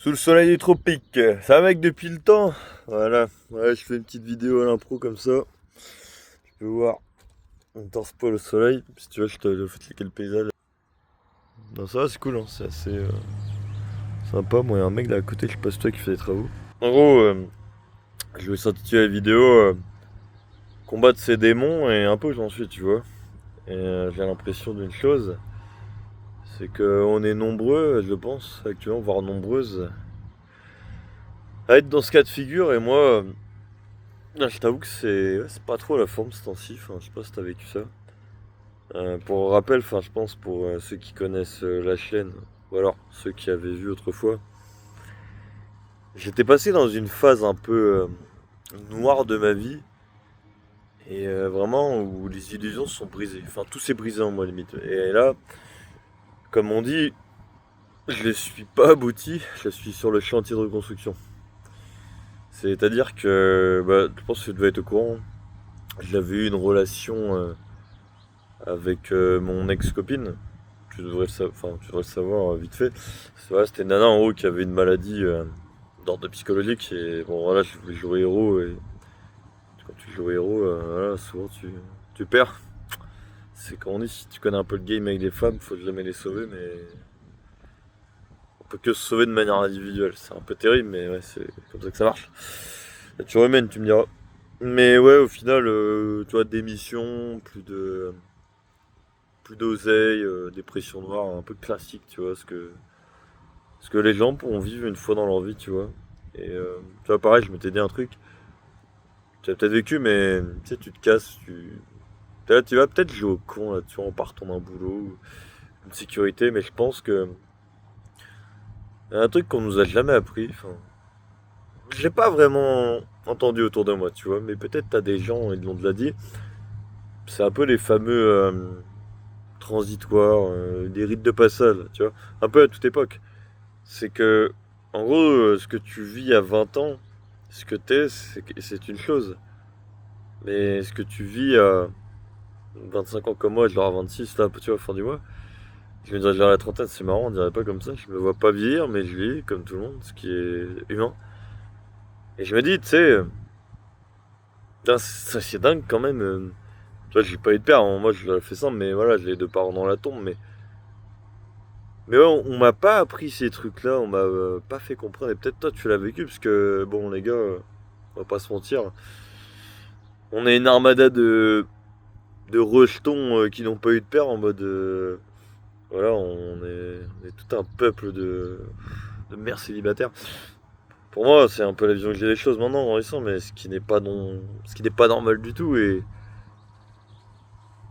Sous le soleil des tropiques. Ça va mec depuis le temps. Voilà. Ouais, je fais une petite vidéo à l'impro comme ça. Tu peux voir. On torse pas le soleil. Si tu veux, je te fais cliquer le paysage. Non, ça va, c'est cool, hein. C'est assez sympa. Moi, il y a un mec là à côté, je sais pas si toi qui fait des travaux. En gros, je vais s'intituler la vidéo Combattre ses démons et un peu j'en suis, tu vois. Et j'ai l'impression d'une chose. C'est qu'on est nombreux, je pense, actuellement, voire nombreuses, à être dans ce cas de figure. Et moi, là, je t'avoue que c'est pas trop la forme ce temps-ci. Enfin, je sais pas si t'as vécu ça. Pour rappel, enfin, je pense pour ceux qui connaissent la chaîne, ou alors ceux qui avaient vu autrefois, j'étais passé dans une phase un peu noire de ma vie, et vraiment où les illusions se sont brisées. Enfin, tout s'est brisé en moi, limite. Et là, comme on dit, je ne suis pas abouti, je suis sur le chantier de reconstruction. C'est-à-dire que, bah, je pense que tu devais être au courant, j'avais eu une relation avec mon ex-copine. Tu devrais le savoir vite fait. C'était une nana en haut qui avait une maladie d'ordre psychologique. Et bon, voilà, je voulais jouer héros. Et quand tu joues héros, voilà, souvent tu perds. C'est comme on dit, si tu connais un peu le game avec des femmes, faut jamais les sauver. Mais on peut que se sauver de manière individuelle. C'est un peu terrible, mais ouais, c'est comme ça que ça marche. Là, tu remènes, tu me diras. Mais ouais, au final, tu vois, démission, plus d'oseille, dépression noire, un peu classique, tu vois, ce que les gens pourront vivre une fois dans leur vie, tu vois. Et tu vois, pareil, je m'étais dit un truc, tu as peut-être vécu, mais tu sais, tu te casses, tu vas peut-être jouer au con, là, tu vois, en partant d'un boulot, une sécurité, mais je pense que y a un truc qu'on nous a jamais appris, enfin, je l'ai pas vraiment entendu autour de moi, tu vois, mais peut-être t'as des gens, ils l'ont déjà dit, c'est un peu les fameux transitoires, des rites de passage, tu vois, un peu à toute époque. C'est que, en gros, ce que tu vis à 20 ans, ce que t'es, c'est une chose. Mais ce que tu vis à 25 ans comme moi, je l'aurai à 26, là, tu vois, fin du mois. Je me dirais, je l'aurai à la trentaine, c'est marrant, on dirait pas comme ça. Je me vois pas vieillir, mais je vis comme tout le monde, ce qui est humain. Et je me dis, tu sais, putain, c'est dingue quand même. Tu vois, j'ai pas eu de père, hein, moi je l'ai fait simple, mais voilà, j'ai les deux parents dans la tombe. Mais ouais, on m'a pas appris ces trucs-là, on m'a pas fait comprendre. Et peut-être toi tu l'as vécu, parce que, bon, les gars, on va pas se mentir. On est une armada de rejetons qui n'ont pas eu de père en mode. Voilà, on est tout un peuple de mères célibataires. Pour moi, c'est un peu la vision que j'ai des choses maintenant en grandissant, mais ce qui n'est pas normal du tout. Et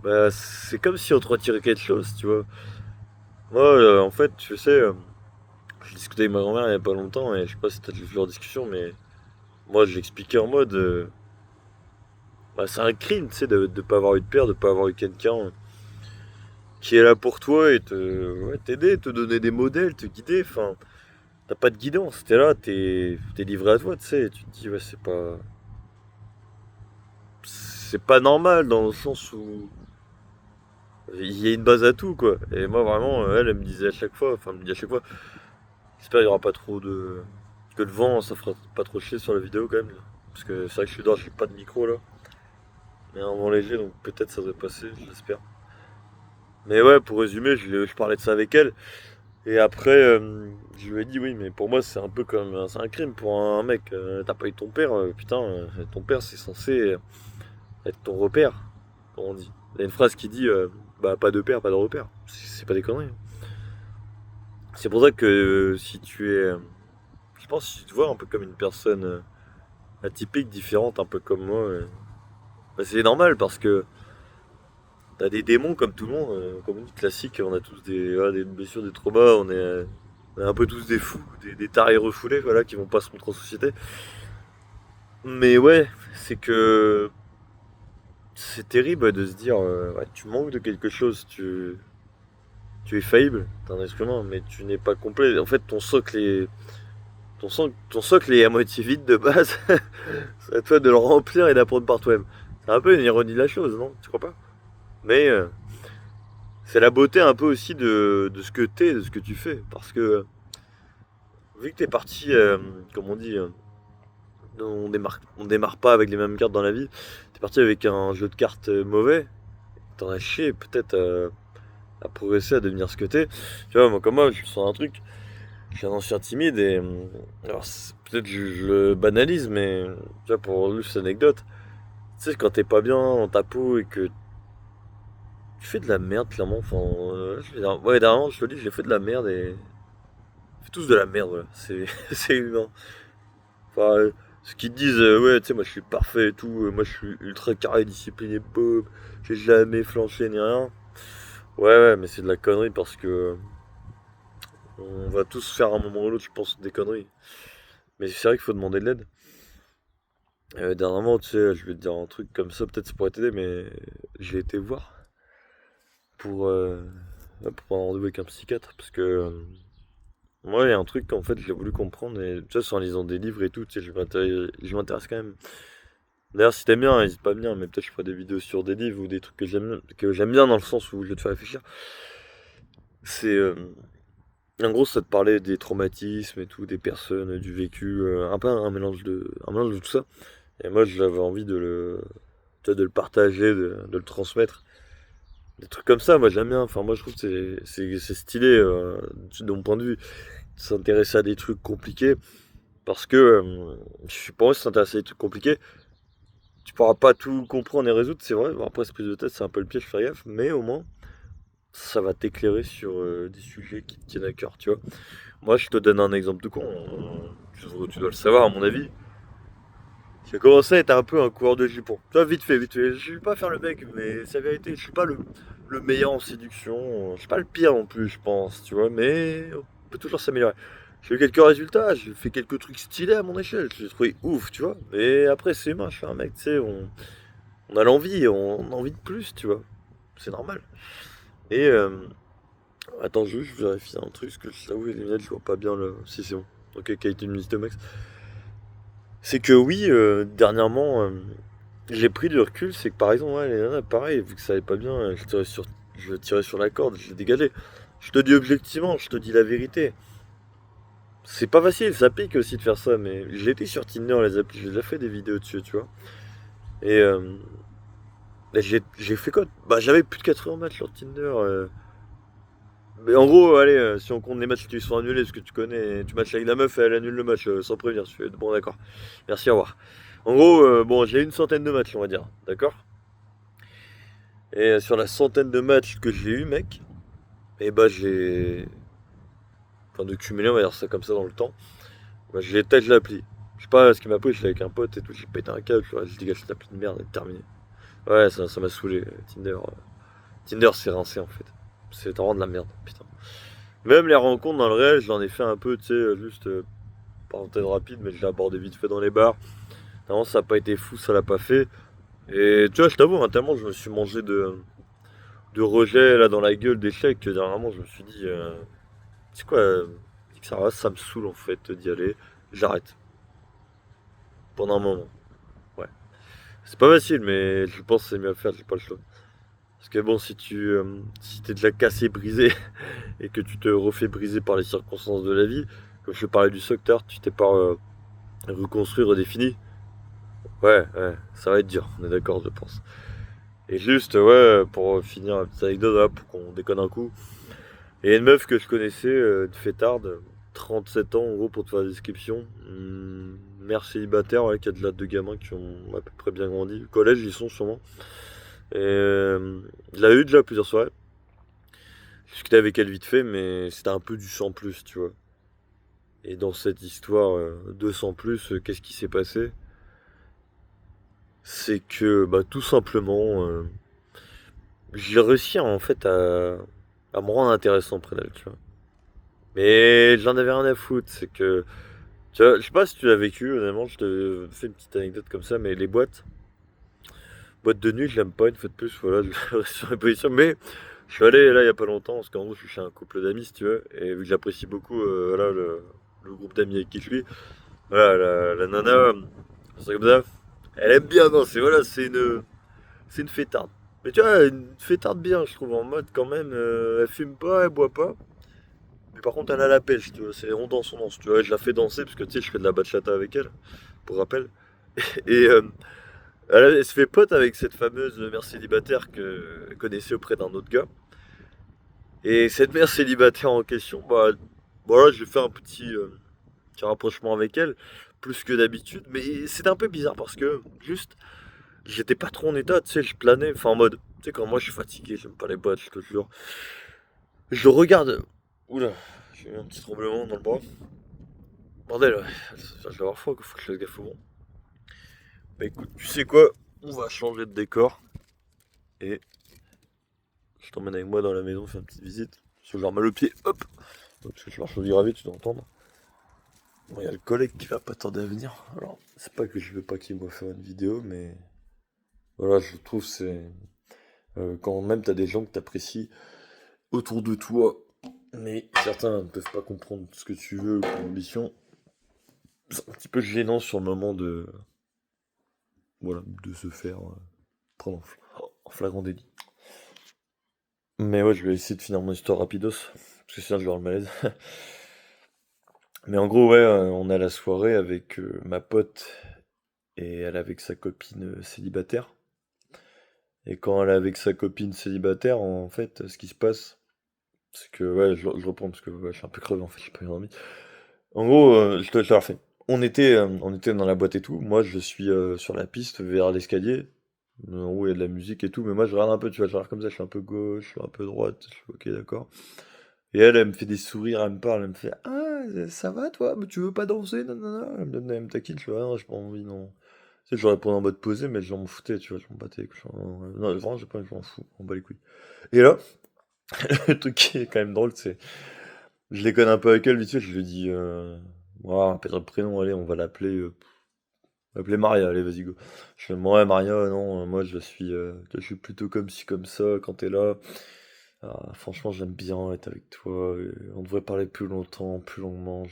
bah, c'est comme si on te retirait quelque chose, tu vois. Moi, en fait, tu sais, je discutais avec ma grand-mère il y a pas longtemps, et je sais pas si t'as déjà vu leur discussion, mais moi, je l'expliquais en mode. Bah, c'est un crime, tu sais, de pas avoir eu de père, de pas avoir eu quelqu'un qui est là pour toi et ouais, t'aider, te donner des modèles, te guider. Enfin, t'as pas de guidance, t'es là, t'es livré à toi, tu sais. Et tu te dis, ouais, c'est pas normal dans le sens où il y a une base à tout, quoi. Et moi, vraiment, elle me disait à chaque fois, enfin, elle me dit à chaque fois, j'espère qu'il y aura pas trop de. Que le vent, ça fera pas trop chier sur la vidéo quand même. Parce que c'est vrai que je suis dehors, j'ai pas de micro là. Mais un vent léger, donc peut-être ça devrait passer, j'espère. Mais ouais, pour résumer, je parlais de ça avec elle. Et après, je lui ai dit oui, mais pour moi, c'est un peu comme c'est un crime pour un mec. T'as pas eu ton père, putain, ton père, c'est censé être ton repère, comme on dit. Il y a une phrase qui dit bah, pas de père, pas de repère. C'est pas des conneries, hein. C'est pour ça que si tu es. Je pense que si tu te vois un peu comme une personne atypique, différente, un peu comme moi, bah, c'est normal parce que t'as des démons comme tout le monde, comme on dit classique, on a tous voilà, des blessures, des traumas, on est un peu tous des fous, des tarés refoulés, voilà, qui vont pas se montrer en société. Mais ouais, c'est que c'est terrible de se dire, ouais, tu manques de quelque chose, tu es faillible, t'es un être humain, mais tu n'es pas complet. En fait, ton socle est à moitié vide de base. C'est à toi de le remplir et d'apprendre par toi-même. C'est un peu une ironie de la chose, non? Tu crois pas? Mais c'est la beauté un peu aussi de ce que t'es, de ce que tu fais. Parce que vu que t'es parti, comme on dit, on démarre pas avec les mêmes cartes dans la vie. T'es parti avec un jeu de cartes mauvais, t'en as chié peut-être à progresser, à devenir ce que t'es. Tu vois, moi comme moi, je sens un truc. Je suis un ancien timide et alors peut-être je le banalise, mais tu vois, pour juste cette anecdote, tu sais, quand t'es pas bien dans ta peau et que tu fais de la merde, clairement, enfin, ouais, dernièrement, je te le dis, j'ai fait de la merde et on fait tous de la merde, voilà, c'est c'est humain. Enfin, ceux qui te disent, ouais, tu sais, moi je suis parfait et tout, moi je suis ultra carré, discipliné, bob, j'ai jamais flanché ni rien. Ouais, ouais, mais c'est de la connerie parce que on va tous faire à un moment ou l'autre, je pense, des conneries. Mais c'est vrai qu'il faut demander de l'aide. Dernièrement, tu sais, je vais te dire un truc comme ça, peut-être ça pourrait t'aider, mais j'ai été voir pour, ouais, pour prendre un rendez-vous avec un psychiatre, parce que moi, il y a un truc qu'en fait j'ai voulu comprendre, et tu vois, c'est en lisant des livres et tout, tu sais, je m'intéresse quand même. D'ailleurs, si t'aimes bien, n'hésite pas à venir, mais peut-être je ferai des vidéos sur des livres ou des trucs que j'aime bien dans le sens où je vais te faire réfléchir. C'est, en gros, ça te parlait des traumatismes et tout, des personnes, du vécu, un peu un mélange de tout ça. Et moi, j'avais envie de tu vois, de le partager, de le transmettre. Des trucs comme ça, moi j'aime bien. Enfin, moi je trouve que c'est stylé, de mon point de vue, de s'intéresser à des trucs compliqués. Parce que, pour moi, si t'intéresses à des trucs compliqués, tu pourras pas tout comprendre et résoudre, c'est vrai. Bon, après, cette prise de tête, c'est un peu le piège, fais gaffe. Mais au moins, ça va t'éclairer sur des sujets qui te tiennent à cœur, tu vois. Moi, je te donne un exemple tout con. Tu dois le savoir, à mon avis. J'ai commencé à être un peu un coureur de jupons. Tu vois, vite fait, vite fait. Je vais pas faire le mec, mais c'est la vérité. Je suis pas le meilleur en séduction. Je suis pas le pire non plus, je pense, tu vois. Mais on peut toujours s'améliorer. J'ai eu quelques résultats, j'ai fait quelques trucs stylés à mon échelle. Je les ai trouvés ouf, tu vois. Mais après, c'est humain, je suis un mec, tu sais. On a l'envie, on a envie de plus, tu vois. C'est normal. Et attends, je vérifie un truc, parce que je t'avoue, les lunettes, je vois pas bien le. Si, c'est bon. Ok, qualité de musique de max. C'est que oui, dernièrement. J'ai pris du recul, c'est que par exemple, ouais, les nanas, pareil, vu que ça allait pas bien, je tirais sur la corde, je l'ai dégagé. Je te dis objectivement, je te dis la vérité. C'est pas facile, ça pique aussi de faire ça, mais j'ai été sur Tinder, les applis, j'ai déjà fait des vidéos dessus, tu vois. Et bah, j'ai fait quoi? Bah, j'avais plus de 80 matchs sur Tinder. Mais en gros, allez, si on compte les matchs qui sont annulés, parce que tu connais, tu matches avec la meuf et elle annule le match sans prévenir. Tu fais, bon, d'accord. Merci, au revoir. En gros, bon, j'ai une centaine de matchs, on va dire, d'accord? Et sur la centaine de matchs que j'ai eu, mec, et bah j'ai. Enfin, de cumuler, on va dire ça comme ça dans le temps, bah j'ai éteint l'appli. Je sais pas ce qui m'a pris, j'étais avec un pote et tout, j'ai pété un câble, je dégage cette appli de merde, elle est terminée. Ouais, ça m'a saoulé, Tinder. Tinder, c'est rincé en fait. C'est vraiment de la merde, putain. Même les rencontres dans le réel, j'en ai fait un peu, tu sais, juste parenthèse rapide, mais je l'ai abordé vite fait dans les bars. Non, ça a pas été fou, ça l'a pas fait. Et tu vois, je t'avoue, hein, tellement je me suis mangé de rejet là dans la gueule d'échecs que dernièrement je me suis dit. C'est quoi, ça me saoule en fait d'y aller. J'arrête. Pendant un moment. Ouais. C'est pas facile, mais je pense que c'est mieux à faire, j'ai pas le choix. Parce que bon, si t'es déjà cassé, brisé, et que tu te refais briser par les circonstances de la vie, comme je parlais du secteur, tu t'es pas reconstruit, redéfini. Ouais, ouais, ça va être dur, on est d'accord, je pense. Et juste, ouais, pour finir la petite anecdote, là, pour qu'on déconne un coup. Et une meuf que je connaissais, une fêtarde, 37 ans en gros pour te faire la description. Mère célibataire, ouais, qui a de là deux gamins qui ont à peu près bien grandi. Au collège, ils sont sûrement. Et je l'avais eu déjà plusieurs soirées. J'ai discuté avec elle vite fait, mais c'était un peu du sans plus, tu vois. Et dans cette histoire de sans plus, qu'est-ce qui s'est passé? C'est que, bah, tout simplement, j'ai réussi en fait à me rendre intéressant près d'elle, tu vois. Mais j'en avais rien à foutre, c'est que tu vois, je sais pas si tu l'as vécu, honnêtement, je te fais une petite anecdote comme ça, mais les boîtes de nuit, je l'aime pas, une fois de plus, voilà, je reste sur mes positions, mais je suis allé là il y a pas longtemps, parce qu'en gros, je suis chez un couple d'amis, si tu veux, et vu que j'apprécie beaucoup, voilà, le groupe d'amis avec qui je suis, voilà, la nana, c'est comme ça, elle aime bien, non, voilà, c'est une fêtarde. Mais tu vois, une fêtarde bien, je trouve, en mode quand même, elle fume pas, elle boit pas, par contre, elle a la pêche, tu vois, c'est on danse, on danse, tu vois, je la fais danser, parce que tu sais, je fais de la bachata avec elle, pour rappel. Et elle se fait pote avec cette fameuse mère célibataire qu'elle connaissait auprès d'un autre gars. Et cette mère célibataire en question, bah, voilà, j'ai fait un petit rapprochement avec elle, plus que d'habitude, mais c'était un peu bizarre parce que, juste, j'étais pas trop en état, tu sais, je planais, enfin en mode, tu sais, quand moi je suis fatigué, j'aime pas les boîtes, je te jure. Je regarde, oula, j'ai eu un petit tremblement dans le bras. Bordel, ouais, je vais avoir froid, faut que je fasse gaffe au vent. Bah écoute, tu sais quoi, on va changer de décor et je t'emmène avec moi dans la maison, faire une petite visite. Parce que j'ai mal au pied, hop, parce que je marche sur du gravier, tu dois entendre. Bon, il y a le collègue qui va pas tarder à venir. Alors, c'est pas que je veux pas qu'il me voit faire une vidéo, mais voilà, je trouve c'est quand même t'as des gens que t'apprécies autour de toi, mais certains ne peuvent pas comprendre ce que tu veux ou ton ambition. C'est un petit peu gênant sur le moment de voilà de se faire prendre en flagrant délit. Mais ouais, je vais essayer de finir mon histoire rapidos, parce que sinon je vais avoir le malaise. Mais en gros, ouais, on a la soirée avec ma pote et elle avec sa copine célibataire. Et quand elle est avec sa copine célibataire, en fait, ce qui se passe, c'est que, ouais, je reprends parce que ouais, je suis un peu crevé en fait, j'ai pas bien dormi. En gros, je te la refais. On était dans la boîte et tout. Moi, je suis sur la piste vers l'escalier. En haut, il y a de la musique et tout. Mais moi, je regarde un peu, tu vois, je regarde comme ça. Je suis un peu gauche, je suis un peu droite. Je suis ok, d'accord. Et elle me fait des sourires, elle me parle, elle me fait ah, ça va toi? Mais tu veux pas danser? Non, non, non. Elle me taquine, je fais ah non, j'ai pas envie, non. Tu sais, je réponds en mode posé, mais je m'en foutais, tu vois, je m'en battais. Non, vraiment, j'ai pas, je m'en fous, on bat les couilles. Et là, le truc qui est quand même drôle, c'est. Je déconne un peu avec elle, vite fait, je lui dis. Voilà, un prénom, allez, on va l'appeler Maria, allez, vas-y, go. Je fais, ouais, Maria, non, moi, je suis plutôt comme ci, comme ça, quand t'es là. Ah, franchement, j'aime bien être avec toi. On devrait parler plus longtemps, plus longuement.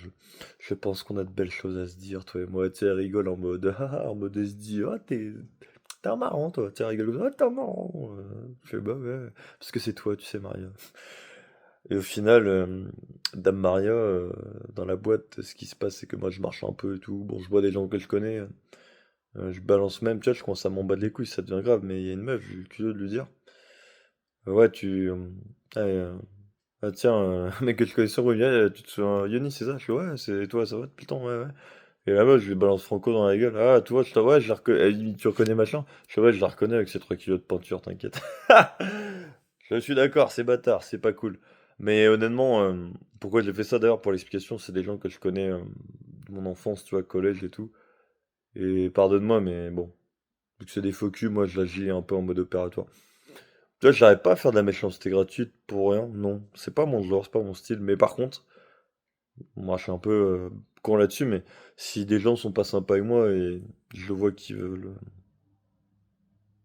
Je pense qu'on a de belles choses à se dire, toi et moi. Tu sais, elle rigole en mode, en mode, elle se dit, ah, t'es un marrant, toi. Tu sais, elle rigole, ah, t'es un marrant. Je fais, bah ouais, parce que c'est toi, tu sais, Maria. Et au final, Dame Maria, dans la boîte, ce qui se passe, c'est que moi, je marche un peu et tout. Bon, je vois des gens que je connais. Je balance même, tu vois, je commence à m'en battre les couilles, ça devient grave. Mais il y a une meuf, j'ai eu le culot de lui dire, ouais, ah, ah, tiens, un mec que je connais sur Revient, tu te souviens, Yoni, c'est ça? Je fais, ouais, c'est toi, ça va depuis le temps, ouais, ouais. Et là-bas, je lui balance Franco dans la gueule. Ah, tu vois, ouais, je la reconnais. Elle dit, tu reconnais machin? Je fais, ouais, je la reconnais avec ses 3 kilos de peinture, t'inquiète. Je suis d'accord, c'est bâtard, c'est pas cool. Mais honnêtement, pourquoi j'ai fait ça d'ailleurs, pour l'explication, c'est des gens que je connais de mon enfance, tu vois, collège et tout. Et pardonne-moi, mais bon, vu que c'est des faux culs, moi je l'agis un peu en mode opératoire. Tu vois, j'arrive pas à faire de la méchanceté gratuite pour rien, non. C'est pas mon genre, c'est pas mon style. Mais par contre, moi je suis un peu con là-dessus, mais si des gens sont pas sympas avec moi et je le vois qu'ils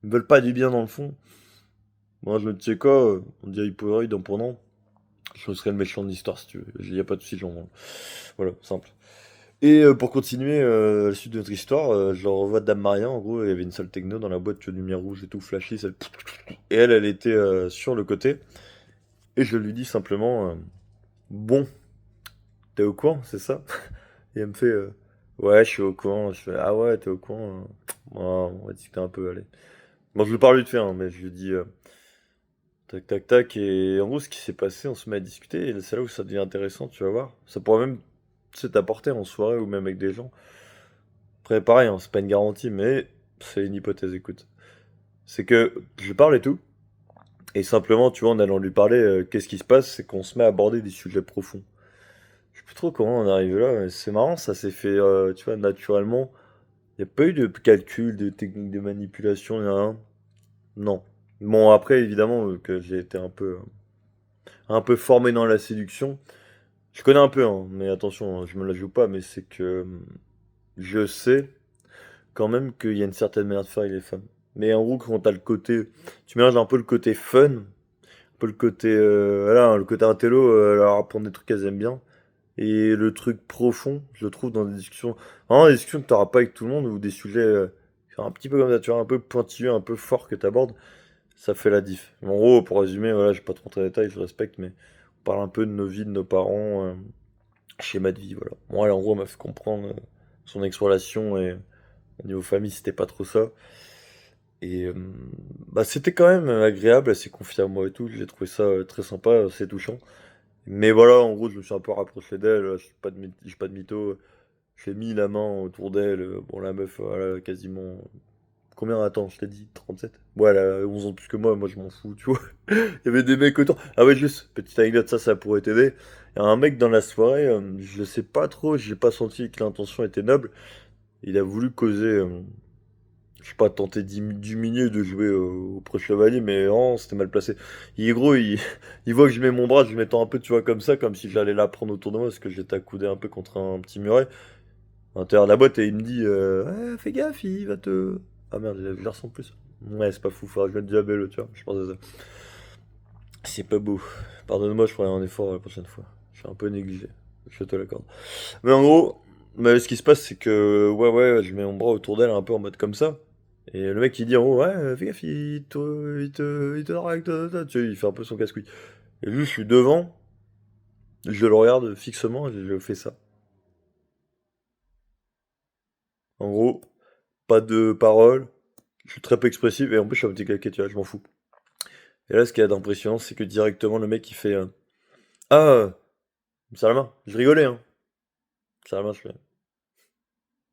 veulent pas du bien dans le fond, moi je me dis, tu sais quoi, on dirait hypocrite en prenant, je serais le méchant de l'histoire si tu veux. Il y a pas de soucis, genre, voilà, simple. Et pour continuer la suite de notre histoire, je leur revois Dame Maria, en gros, il y avait une salle techno dans la boîte, tu vois, lumière rouge et tout, flashy, et elle était sur le côté, et je lui dis simplement, bon, t'es au courant, c'est ça? Et elle me fait, ouais, je suis au courant. Je fais, ah ouais, t'es au courant. Ouais, on va discuter un peu, allez. Bon, je lui parle vite fait, hein, mais je lui dis, tac, tac, tac, et en gros, ce qui s'est passé, on se met à discuter, et c'est là où ça devient intéressant, tu vas voir. Ça pourrait même, tu sais, t'apporter en soirée ou même avec des gens. Après, pareil, hein, c'est pas une garantie, mais c'est une hypothèse, écoute. C'est que je parle et tout, et simplement, tu vois, en allant lui parler, qu'est-ce qui se passe? C'est qu'on se met à aborder des sujets profonds. Je sais plus trop comment on est arrivé là, mais c'est marrant, ça s'est fait, tu vois, naturellement. Il n'y a pas eu de calcul, de technique de manipulation, ni rien. Non. Bon, après, évidemment, que j'ai été un peu formé dans la séduction. Je connais un peu, hein, mais attention, hein, je me la joue pas, mais c'est que je sais quand même qu'il y a une certaine manière de faire avec les femmes. Mais en gros, quand t'as le côté, tu mélanges un peu le côté fun, un peu le côté, voilà, le côté intello, leur apprendre des trucs qu'elles aiment bien, et le truc profond, je le trouve dans des discussions, vraiment des discussions que t'auras pas avec tout le monde, ou des sujets qui sont un petit peu comme ça, tu vois, un peu pointilleux, un peu fort que t'abordes, ça fait la diff. En gros, pour résumer, voilà, je vais pas trop rentrer dans les détails, je respecte, mais on parle un peu de nos vies, de nos parents, schéma de vie, voilà. Moi, elle, en gros, elle m'a fait comprendre son ex-relation et au niveau famille, c'était pas trop ça. Et bah, c'était quand même agréable, elle s'est confiée à moi et tout, j'ai trouvé ça très sympa, assez touchant. Mais voilà, en gros, je me suis un peu rapproché d'elle, je suis pas de mytho, j'ai mis la main autour d'elle, bon, la meuf, voilà, quasiment. Combien, attends, je t'ai dit 37? Ouais, elle a 11 ans de plus que moi je m'en fous, tu vois. Il y avait des mecs autour. Ah ouais, juste, petite anecdote, ça pourrait t'aider. Il y a un mec dans la soirée, je sais pas trop, j'ai pas senti que l'intention était noble. Il a voulu causer, je sais pas, tenter d'humilier, de jouer au preux chevalier, mais non, c'était mal placé. Il est gros, il voit que je mets mon bras, je m'étends un peu, tu vois, comme ça, comme si j'allais la prendre autour de moi, parce que j'étais accoudé un peu contre un petit muret à l'intérieur de la boîte, et il me dit, ah, fais gaffe, il va te... Ah merde, il a vu l'air en plus. Ouais, c'est pas fou, faudra que je mette diabète, tu vois, je pense à ça. C'est pas beau. Pardonne-moi, je ferai un effort la prochaine fois. Je suis un peu négligé, je te l'accorde. Mais en gros, mais ce qui se passe, c'est que, ouais, je mets mon bras autour d'elle un peu en mode comme ça. Et le mec, il dit, oh, ouais, fais gaffe, il te drague, tu sais, il fait un peu son casse-couille. Et lui, je suis devant, je le regarde fixement, et je fais ça. En gros, pas de paroles, je suis très peu expressif, et en plus, je suis un petit caquet, tu vois, je m'en fous. Et là, ce qu'il y a d'impressionnant, c'est que directement, le mec, il fait, ah, il me serre la main. Je rigolais, hein. Il me serre la main, je fais, en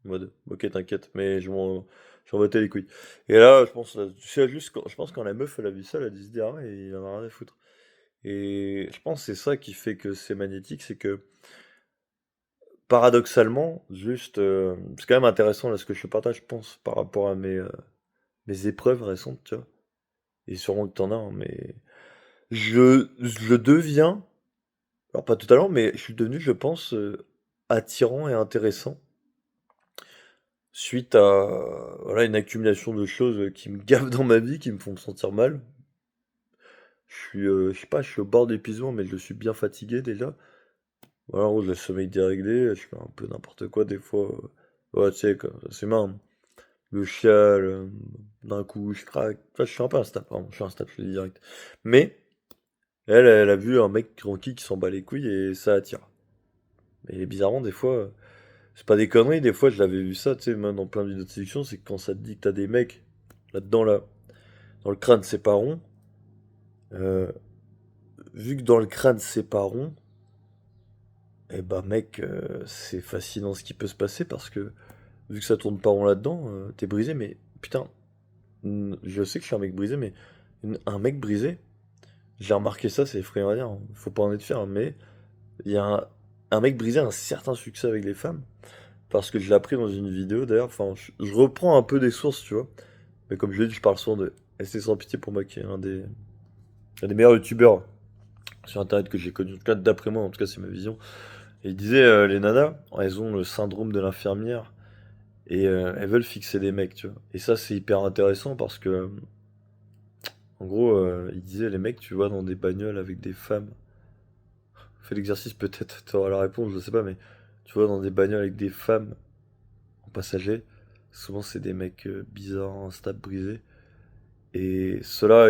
mode, ok, t'inquiète, mais j'en battais les couilles. Et là, je pense, je pense quand la meuf, elle a vu ça, elle a dû se dire, ah ouais, il en a rien à foutre. Et je pense que c'est ça qui fait que c'est magnétique, c'est que paradoxalement, juste, c'est quand même intéressant là ce que je te partage, je pense, par rapport à mes épreuves récentes, tu vois. Et sûrement que t'en as, hein, mais je deviens, alors pas totalement, mais je suis devenu, je pense, attirant et intéressant suite à voilà une accumulation de choses qui me gavent dans ma vie, qui me font me sentir mal. Je sais pas, je suis au bord d'épuisement, mais je suis bien fatigué déjà. Voilà, en gros, j'ai le sommeil déréglé, je fais un peu n'importe quoi des fois. Ouais, tu sais, c'est marrant. Le chial, d'un coup, je craque. Enfin, je suis un peu instable, pardon, je suis instable, je le dis direct. Mais, elle a vu un mec tranquille qui s'en bat les couilles et ça attire. Et bizarrement, des fois, c'est pas des conneries, des fois, je l'avais vu ça, tu sais, même dans plein de vidéos de séduction, c'est que quand ça te dit que t'as des mecs là-dedans, là, dans le crâne, c'est pas rond, euh, vu que dans le crâne, c'est pas rond, eh bah, mec, c'est fascinant ce qui peut se passer parce que vu que ça tourne pas rond là-dedans, t'es brisé, mais putain, je sais que je suis un mec brisé, mais un mec brisé, j'ai remarqué ça, c'est effrayant à dire, hein, faut pas en être fier, hein, mais il y a un mec brisé a un certain succès avec les femmes, parce que je l'ai appris dans une vidéo d'ailleurs, enfin, je reprends un peu des sources, tu vois, mais comme je l'ai dit, je parle souvent de SC Sans Pitié pour moi, qui est un des meilleurs youtubeurs sur internet que j'ai connu, en tout cas d'après moi, en tout cas c'est ma vision. Et il disait, les nanas, elles ont le syndrome de l'infirmière, et elles veulent fixer des mecs, tu vois. Et ça, c'est hyper intéressant parce que, en gros, il disait, les mecs, tu vois, dans des bagnoles avec des femmes, fais l'exercice peut-être, t'auras la réponse, je sais pas, mais tu vois, dans des bagnoles avec des femmes en passager, souvent c'est des mecs bizarres, instables, brisés. Et ceux-là,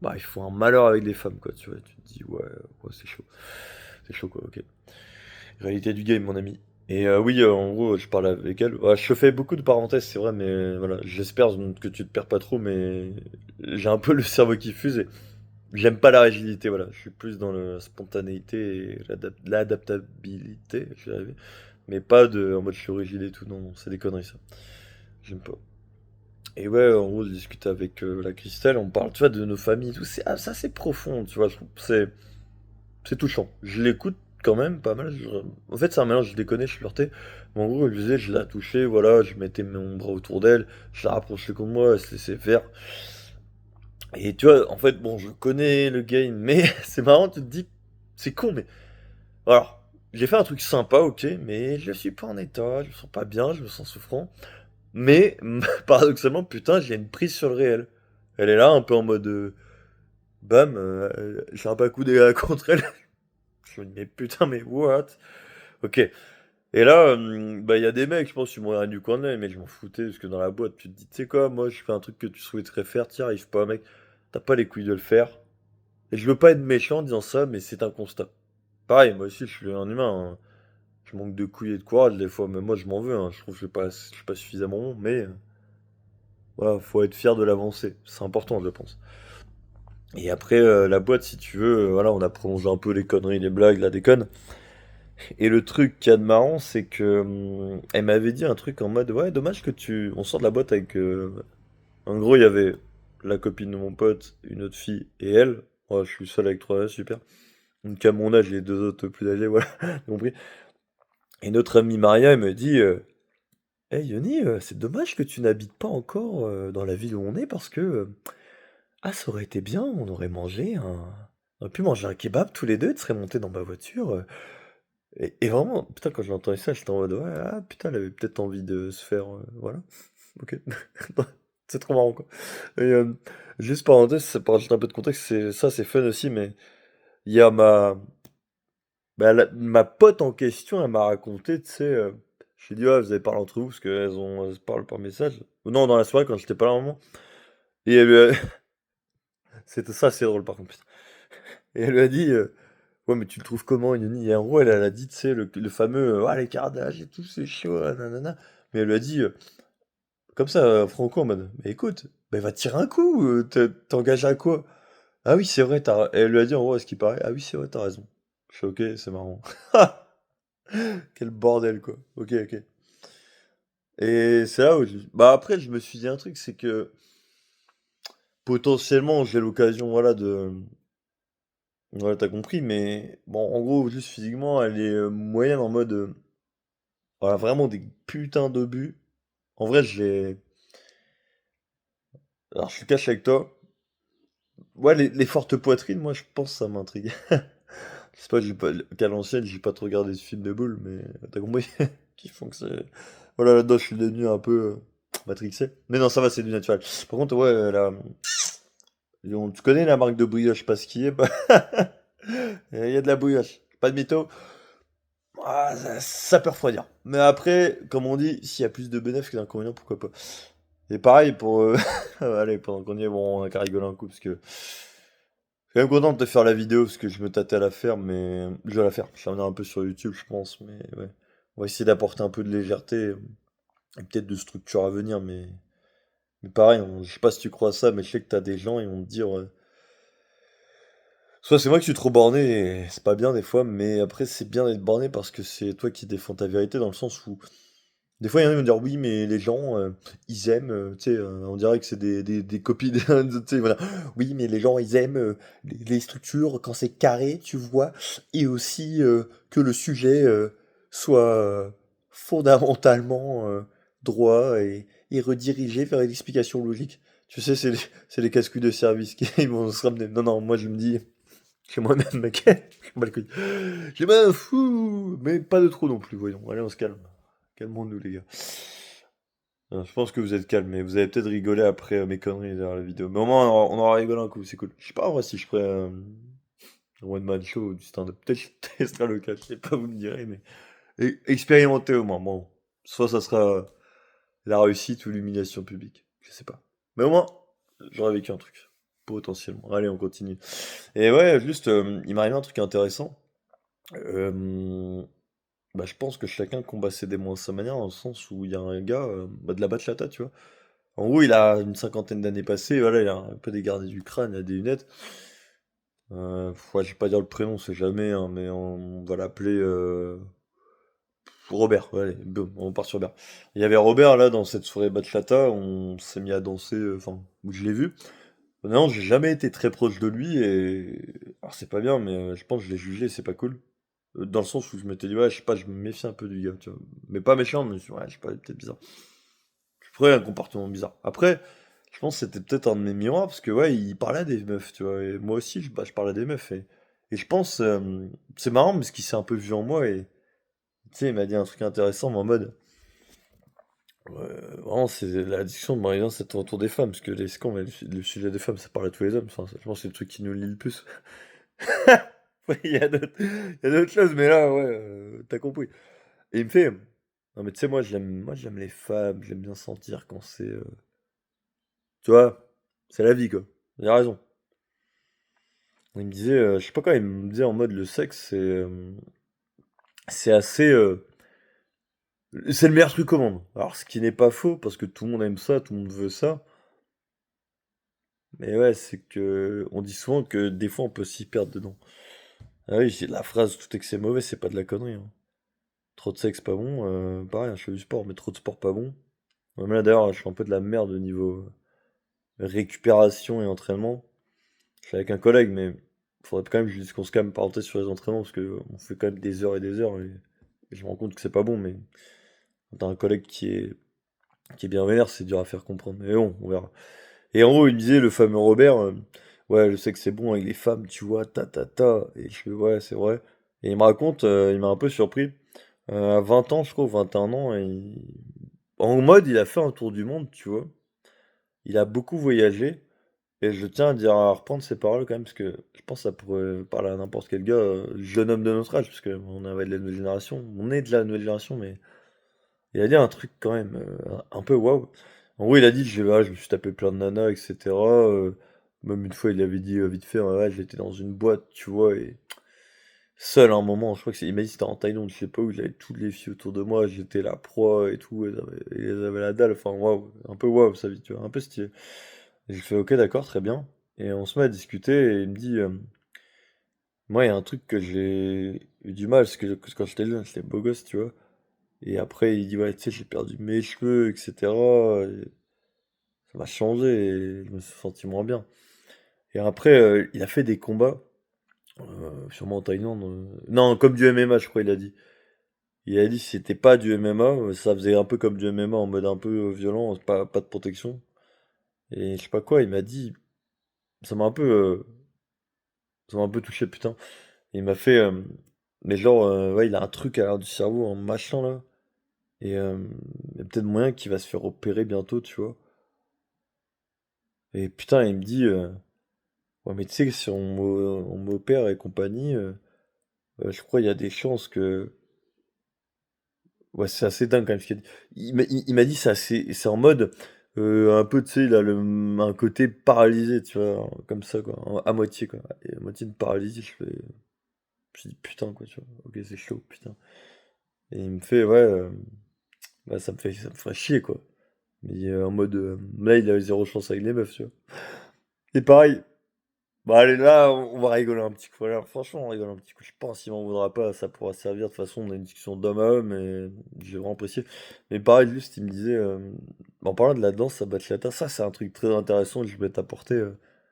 bah, ils font un malheur avec les femmes, quoi, tu vois. Tu te dis, ouais, c'est chaud. C'est chaud, quoi, ok. Réalité du game, mon ami. Et oui, en gros, je parle avec elle. Ouais, je fais beaucoup de parenthèses, c'est vrai, mais voilà, j'espère que tu te perds pas trop, mais j'ai un peu le cerveau qui fuse et j'aime pas la rigidité, voilà. Je suis plus dans la spontanéité et l'adaptabilité, je vais y arriver. Mais pas en mode je suis rigide et tout, non, non, c'est des conneries ça. J'aime pas. Et ouais, en gros, je discute avec la Christelle, on parle, tu vois, de nos familles, et tout. Ça, c'est profond, tu vois, je trouve. C'est touchant. Je l'écoute quand même pas mal. En fait, c'est un mélange, je déconne, je flirtais. Mais en gros, je disais, je la touchais, voilà, je mettais mon bras autour d'elle, je la rapprochais contre moi, elle se laissait faire. Et tu vois, en fait, bon, je connais le game, mais c'est marrant, tu te dis, c'est con, mais. Alors, j'ai fait un truc sympa, ok, mais je suis pas en état, je me sens pas bien, je me sens souffrant. Mais, paradoxalement, putain, j'ai une prise sur le réel. Elle est là, un peu en mode. Bam, j'ai un pas coudé contre elle. Je me dis, mais putain, mais what? Ok. Et là, bah, il y a des mecs, je pense, qui m'ont rien du coin de l'œil, mais je m'en foutais, parce que dans la boîte, tu te dis, tu sais quoi, moi, je fais un truc que tu souhaiterais faire, t'y arrives pas, mec, t'as pas les couilles de le faire, Et je veux pas être méchant en disant ça, mais c'est un constat. Pareil, moi aussi, je suis un humain, hein. Je manque de couilles et de courage des fois, mais moi je m'en veux, hein. Je trouve que je suis pas suffisamment bon, mais voilà, faut être fier de l'avancée. C'est important, je pense. Et après, la boîte, si tu veux, voilà, on a prolongé un peu les conneries, les blagues, la déconne. Et le truc qu'il y a de marrant, c'est que elle m'avait dit un truc en mode, ouais, dommage que tu... On sort de la boîte avec... En gros, il y avait la copine de mon pote, une autre fille et elle. Ouais, je suis seul avec trois, super. Donc à mon âge, les deux autres plus âgés, voilà, t'as compris. Et notre amie Maria, elle me dit, hey Yoni, c'est dommage que tu n'habites pas encore dans la ville où on est parce que ah ça aurait été bien, on aurait pu manger un kebab tous les deux, tu serais montés dans ma voiture. Et vraiment, putain, quand j'ai entendu ça, j'étais en mode ouais, ah putain, elle avait peut-être envie de se faire, voilà, ok, c'est trop marrant quoi. Et juste parenthèse, pour rajouter un peu de contexte, c'est fun aussi, mais il y a ma pote en question, elle m'a raconté, tu sais, je lui ai dit, ouais, vous avez parlé entre vous, parce elles se parlent par message. Ou non, dans la soirée, quand j'étais pas là, un moment. Et elle lui a... C'était ça, c'est drôle, par contre, putain. Et elle lui a dit, ouais, mais tu le trouves comment, Yoni? Et en gros, elle a dit, tu sais, le fameux, ah, les cardages et tout, c'est chaud, ah, nanana. Mais elle lui a dit, comme ça, franco, en mode, mais écoute, bah, va tirer un coup, t'engages à quoi? Ah oui, c'est vrai, Et elle lui a dit, en gros, à ce qui paraît, ah oui, c'est vrai, t'as raison. Je suis ok, c'est marrant. Quel bordel, quoi. Ok, ok. Et c'est là où bah après, je me suis dit un truc, c'est que potentiellement, j'ai l'occasion, voilà, de. Voilà, t'as compris, mais bon, en gros, juste physiquement, elle est moyenne en mode. Voilà, vraiment des putains d'obus. En vrai, j'ai. Alors, je suis cash avec toi. Ouais, les fortes poitrines, moi, je pense que ça m'intrigue. Je sais pas, qu'à l'ancienne, j'ai pas trop regardé ce film de boules, mais t'as compris? Qui font que c'est. Voilà, là-dedans, je suis devenu un peu matrixé. Mais non, ça va, c'est du naturel. Par contre, ouais, là. Tu connais la marque de brioche pas ce qui est, bah, il y a de la brioche, pas de mytho. Ah, ça peut refroidir. Mais après, comme on dit, s'il y a plus de bénéfices que d'inconvénients, pourquoi pas. Et pareil pour... allez, pendant qu'on y est, bon, on a qu'à rigoler un coup, parce que... Je suis quand même content de te faire la vidéo, parce que je me tâtais à la faire, mais... Je vais la faire. Je l'amener un peu sur YouTube, je pense, mais ouais. On va essayer d'apporter un peu de légèreté, et peut-être de structure à venir, mais... Mais pareil, je sais pas si tu crois à ça, mais je sais que t'as des gens, ils vont te dire... Soit c'est moi qui suis trop borné et c'est pas bien des fois, mais après c'est bien d'être borné parce que c'est toi qui défends ta vérité dans le sens où des fois il y en a qui vont dire oui mais les gens ils aiment, tu sais, on dirait que c'est des copies, tu sais, voilà. Oui mais les gens ils aiment les structures quand c'est carré, tu vois, et aussi que le sujet soit fondamentalement droit et redirigé vers une explication logique. Tu sais, c'est les casse-couilles de service qui ils vont se ramener. Non, non, moi je me dis, chez moi-même, mec. Je m'en bats les couilles. J'ai mal fou, mais pas de trop non plus, voyons. Allez, on se calme. Calmons-nous, les gars. Je pense que vous êtes calmes, mais vous avez peut-être rigolé après mes conneries derrière la vidéo. Mais au moins, on aura rigolé un coup, c'est cool. Je sais pas, moi, si je ferais un one-man show ou du stand-up. Peut-être que je testerai le cas, je sais pas, vous me direz, mais... Expérimentez au moins, bon. Soit ça sera la réussite ou l'humiliation publique. Je sais pas. Mais au moins, j'aurais vécu un truc. Potentiellement. Allez, on continue. Et ouais, juste, il m'est arrivé un truc intéressant. Euh, Bah, je pense que chacun combat ses démons à sa manière, dans le sens où il y a un gars, de la bachata, tu vois. En gros, il a une cinquantaine d'années passées, voilà, il a un peu dégardé du crâne, il a des lunettes. Ouais, je vais pas dire le prénom, c'est jamais, hein, mais on va l'appeler Robert. Ouais, allez, boum, on part sur Robert. Il y avait Robert là dans cette soirée bachata, on s'est mis à danser, enfin, où je l'ai vu. Non, j'ai jamais été très proche de lui et alors c'est pas bien, mais je pense que je l'ai jugé, c'est pas cool. Dans le sens où je m'étais dit, ouais, je sais pas, je me méfie un peu du gars, tu vois. Mais pas méchant, mais je me suis dit, ouais, je sais pas, il est peut-être bizarre. Je ferais un comportement bizarre. Après, je pense que c'était peut-être un de mes miroirs, parce que ouais, il parlait à des meufs, tu vois. Et moi aussi, je parlais à des meufs. Et je pense, c'est marrant, parce qu'il s'est un peu vu en moi, et tu sais, il m'a dit un truc intéressant, mais en mode, vraiment, c'est la discussion de Marie-Jeanne, c'est autour des femmes, parce que c'est con, mais le sujet des femmes, ça parle à tous les hommes. Enfin, je pense que c'est le truc qui nous lie le plus. Ouais, il y a d'autres choses, mais là, ouais, t'as compris. Et il me fait, non mais tu sais, moi j'aime les femmes, j'aime bien sentir quand c'est, tu vois, c'est la vie quoi. Il a raison. Il me disait, je sais pas quoi, il me disait en mode le sexe, c'est assez, c'est le meilleur truc au monde. Alors, ce qui n'est pas faux, parce que tout le monde aime ça, tout le monde veut ça. Mais ouais, c'est que on dit souvent que des fois on peut s'y perdre dedans. Ah oui, j'ai la phrase tout est que c'est mauvais, c'est pas de la connerie, hein. Trop de sexe pas bon, pareil, hein, je fais du sport, mais trop de sport pas bon. Même là d'ailleurs, je fais un peu de la merde au niveau récupération et entraînement. Je suis avec un collègue, mais faudrait quand même que je dise qu'on se calme parenthèse sur les entraînements, parce que on fait quand même des heures et des heures, et je me rends compte que c'est pas bon, mais quand t'as un collègue qui est bien vénère, c'est dur à faire comprendre. Mais bon, on verra. Et en gros, il me disait, le fameux Robert, ouais, je sais que c'est bon avec les femmes, tu vois, ta ta ta. Et je fais, ouais, c'est vrai. Et il me raconte, il m'a un peu surpris. À 20 ans, je crois, 21 ans, en mode, il a fait un tour du monde, tu vois. Il a beaucoup voyagé. Et je tiens à reprendre ses paroles quand même, parce que je pense que ça pourrait parler à n'importe quel gars, jeune homme de notre âge, parce qu'on est de la nouvelle génération. On est de la nouvelle génération, mais il a dit un truc quand même un peu waouh. En gros, il a dit, je me suis tapé plein de nanas, etc. Même une fois, il avait dit vite fait, ouais, j'étais dans une boîte, tu vois, et seul à un moment, je crois il m'a dit c'était en Thaïlande, je sais pas où, j'avais toutes les filles autour de moi, j'étais la proie et tout, elles avaient la dalle, enfin waouh, un peu waouh sa vie, tu vois, un peu stylé. Et j'ai fait ok, d'accord, très bien. Et on se met à discuter et il me dit, moi, il y a un truc que j'ai eu du mal, parce que quand j'étais jeune, j'étais beau gosse, tu vois. Et après, il dit, ouais, tu sais, j'ai perdu mes cheveux, etc. Et ça m'a changé et je me suis senti moins bien. Et après, il a fait des combats, sûrement en Thaïlande. Non, comme du MMA, je crois, il a dit. Il a dit si c'était pas du MMA, ça faisait un peu comme du MMA en mode un peu violent, pas de protection. Et je sais pas quoi, il m'a dit, ça m'a un peu, euh, ça m'a un peu touché, putain. Il m'a fait, mais genre, ouais, il a un truc à l'intérieur du cerveau, en machin là. Et il y a peut-être moyen qu'il va se faire opérer bientôt, tu vois. Et putain, il me dit, ouais, mais tu sais que si on m'opère et compagnie, je crois il y a des chances que. Ouais, c'est assez dingue quand même ce qu'il a dit. Il m'a dit c'est en mode, un peu, tu sais, il a un côté paralysé, tu vois, comme ça, quoi, à moitié, quoi. Et à moitié de paralysie, je me suis dit, putain, quoi, tu vois. Ok, c'est chaud, putain. Et il me fait, ouais, bah, ça me ferait chier, quoi. Mais en mode, là, il a zéro chance avec les meufs, tu vois. Et pareil, bah allez, là, on va rigoler un petit coup. Là, franchement, on rigole un petit coup. Je pense qu'il m'en voudra pas, ça pourra servir. De toute façon, on a une discussion d'homme à homme et j'ai vraiment apprécié. Mais pareil, juste, il me disait, en parlant de la danse à bachata, ça, c'est un truc très intéressant que je vais t'apporter.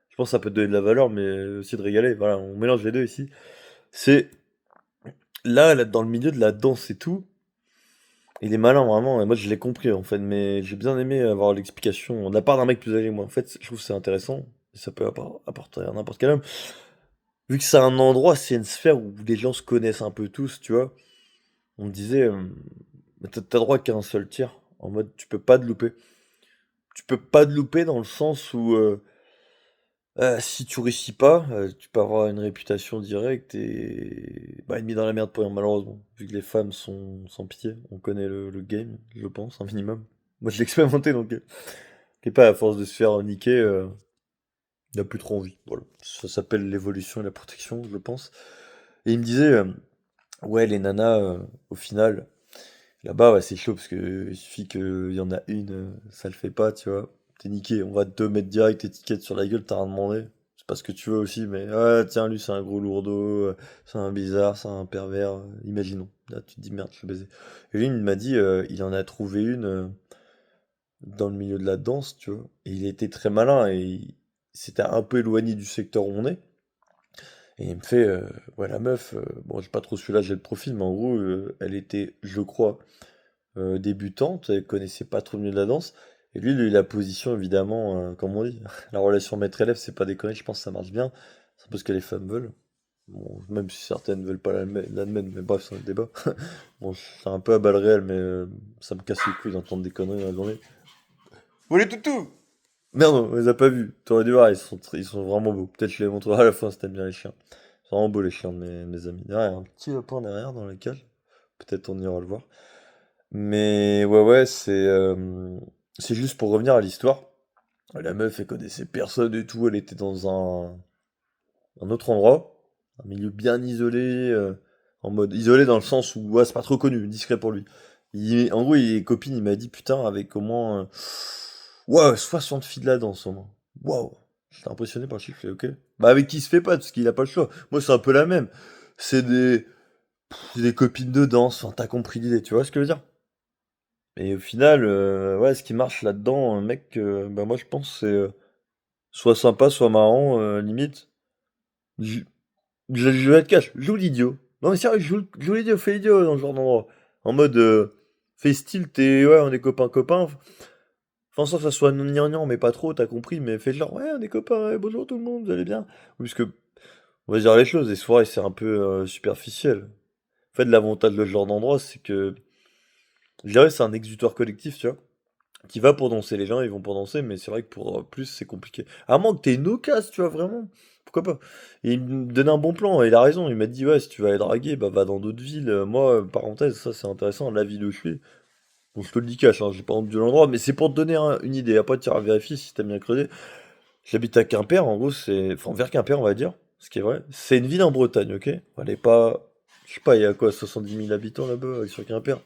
Je pense que ça peut te donner de la valeur, mais aussi de régaler. Voilà, on mélange les deux ici. C'est là, dans le milieu de la danse et tout, il est malin vraiment. Et moi, je l'ai compris en fait, mais j'ai bien aimé avoir l'explication de la part d'un mec plus âgé que moi. En fait, je trouve que c'est intéressant. Et ça peut apporter à n'importe quel homme. Vu que c'est un endroit, c'est une sphère où les gens se connaissent un peu tous, tu vois. On me disait, t'as droit qu'à un seul tir. En mode, tu peux pas te louper. Tu peux pas te louper dans le sens où si tu réussis pas, tu peux avoir une réputation directe et bah, être mis dans la merde pour rien, malheureusement. Vu que les femmes sont sans pitié, on connaît le game, je pense, un minimum. Moi, je l'ai expérimenté, donc pas à force de se faire niquer, il a plus trop envie. Voilà. Ça s'appelle l'évolution et la protection, je pense. Et il me disait, ouais, les nanas, au final, là-bas, ouais, c'est chaud parce que il suffit qu'il y en a une, ça le fait pas, tu vois. T'es niqué, on va te mettre direct étiquette sur la gueule, t'as rien demandé. C'est pas ce que tu veux aussi, mais ah, tiens, lui, c'est un gros lourdeau, c'est un bizarre, c'est un pervers, imaginons. Là, tu te dis merde, je suis baisé. Et lui, il m'a dit, il en a trouvé une dans le milieu de la danse, tu vois. Et il était très malin et il s'était un peu éloigné du secteur où on est. Et il me fait, ouais, la meuf, bon, j'ai pas trop su là, j'ai le profil, mais en gros, elle était, je crois, débutante, elle connaissait pas trop le milieu de la danse. Et lui, la position, évidemment, comme on dit, la relation maître-élève, c'est pas déconner, je pense que ça marche bien. C'est un peu ce que les femmes veulent. Bon, même si certaines veulent pas l'admettre, mais bref, c'est un débat. Bon, c'est un peu à balles réelles, mais ça me casse les couilles d'entendre des conneries dans la journée. Oh les toutous! Merde, on les a pas vus. T'aurais dû voir, ils sont vraiment beaux. Peut-être je les montrerai à la fin si t'aimes bien les chiens. C'est vraiment beau les chiens de mes amis. Derrière, il y a un petit lapin derrière dans la cage. Peut-être on ira le voir. Mais ouais, ouais, c'est juste pour revenir à l'histoire. La meuf, elle connaissait personne et tout. Elle était dans un autre endroit, un milieu bien isolé, en mode isolé dans le sens où ouais, c'est pas trop connu, discret pour lui. En gros, il est copine, il m'a dit putain, avec au moins ouais, 60 filles de la danse au moins. Waouh! J'étais impressionné par le chiffre, je fais, ok. Bah avec qui il se fait pas, parce qu'il a pas le choix. Moi, c'est un peu la même. C'est des copines de danse, enfin, t'as compris l'idée, tu vois ce que je veux dire? Et au final, ouais, ce qui marche là-dedans, un mec, bah moi je pense c'est soit sympa, soit marrant, limite. Je, je vais être cash, joue l'idiot. Non mais sérieux, joue l'idiot, fais l'idiot dans ce genre d'endroit. En mode, fais style, ouais, on est copains-copains. Fais en sorte que ça soit gnangnan, mais pas trop, t'as compris, mais fais genre, ouais, on est copains, ouais, bonjour tout le monde, vous allez bien? Puisque, on va dire les choses, les soirées c'est un peu superficiel. En fait, l'avantage de ce genre d'endroit, c'est que, je dirais, c'est un exutoire collectif, tu vois. Qui va pour danser. Les gens, ils vont pour danser, mais c'est vrai que pour plus, c'est compliqué. À moins que t'aies une occasion, tu vois, vraiment. Pourquoi pas? Et il me donnait un bon plan, et il a raison. Il m'a dit, ouais, si tu vas aller draguer, bah va dans d'autres villes. Moi, parenthèse, ça c'est intéressant, la ville où je suis. Bon, je te le dis cash, hein, j'ai pas honte de l'endroit, mais c'est pour te donner une idée. Après, tu iras vérifier si t'as bien creusé. J'habite à Quimper, en gros, c'est. Enfin, vers Quimper, on va dire, ce qui est vrai. C'est une ville en Bretagne, ok? Elle est pas. Je sais pas, il y a quoi, 70 000 habitants là-bas, sur Quimper?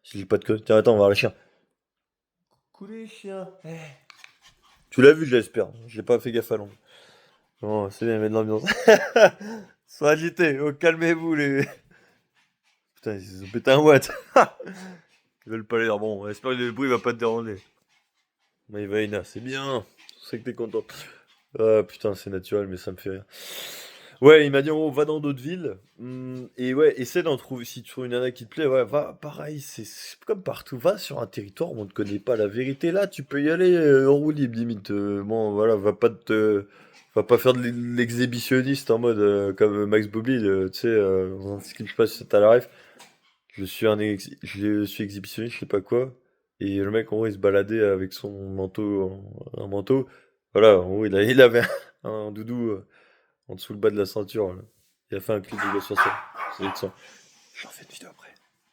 Si je dis pas de conneries. Tiens, attends, on va voir les chiens. Coucou les chiens. Tu l'as vu, j'espère. J'ai pas fait gaffe à l'ombre. Bon, c'est bien, il met de l'ambiance. Sois agité. Oh, calmez-vous, les. Putain, ils ont pété un watt. Ils veulent pas l'air. Bon, j'espère que le bruit va pas te déranger. Maïvaïna, c'est bien. Je sais que t'es content. Ah putain, c'est naturel, mais ça me fait rire. Ouais, il m'a dit, on va dans d'autres villes. Et ouais, essaie d'en trouver. Si tu trouves une nana qui te plaît, ouais, va, pareil, c'est comme partout. Va sur un territoire où on ne te connaît pas. La vérité, là, tu peux y aller en roue libre, limite. Bon, voilà, va pas faire de l'exhibitionniste en mode comme Max Boublil, tu sais, dans un ski, je sais pas si t'as la ref. Je suis exhibitionniste, je sais pas quoi. Et le mec, en gros, il se baladait avec son manteau, un manteau. Voilà, en gros, il avait un doudou en dessous le bas de la ceinture, là. Il a fait un clip de gars sur ça. C'est excellent. J'en fais une vidéo après.